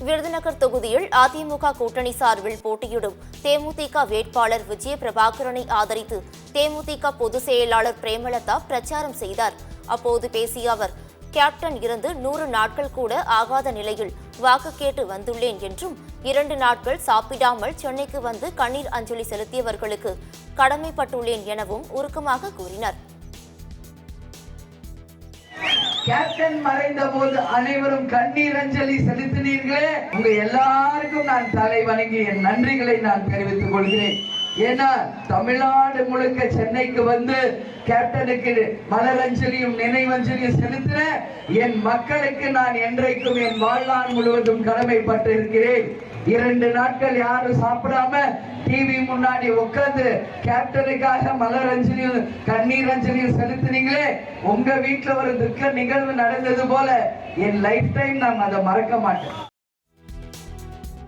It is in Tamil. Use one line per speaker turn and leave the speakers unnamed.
விருதுநகர் தொகுதியில் அதிமுக கூட்டணி சார்பில் போட்டியிடும் தேமுதிக வேட்பாளர் விஜய பிரபாகரனை ஆதரித்து தேமுதிக பொதுச் செயலாளர் பிரேமலதா பிரச்சாரம் செய்தார். அப்போது பேசிய அவர், கேப்டன் இருந்து 100 நாட்கள் கூட ஆகாத நிலையில் வாக்கு கேட்டு வந்துள்ளேன் என்றும் 2 நாட்கள் சாப்பிடாமல் சென்னைக்கு வந்து கண்ணீர் அஞ்சலி செலுத்தியவர்களுக்கு கடமைப்பட்டுள்ளேன் எனவும் உருக்கமாக கூறினார்.
கேப்டன் மறைந்த போது அனைவரும் கண்ணீர் அஞ்சலி செலுத்தினீர்களே, உங்க எல்லாருக்கும் நான் தலை வணங்கி என் நன்றிகளை நான் தெரிவித்துக் கொள்கிறேன். ஏன்னா தமிழ்நாடு முழுக்க சென்னைக்கு வந்து கேப்டனுக்கு மலரஞ்சலியும் நினைவஞ்சலியும் செலுத்தின என் மக்களுக்கு நான் என்றைக்கும் என் வாழ்நாள் முழுவதும் கடமைப்பட்டு இருக்கிறேன். 2 நாட்கள் யாரும் சாப்பிடாம டிவி முன்னாடி உட்கார்ந்து கேப்டனுக்காக மலரஞ்சலியும் கண்ணீர் அஞ்சலியும் செலுத்தினீங்களே, உங்க வீட்டுல ஒரு துக்க நிகழ்வு நடந்தது போல என் லைஃப் டைம் நான் அதை மறக்க மாட்டேன்.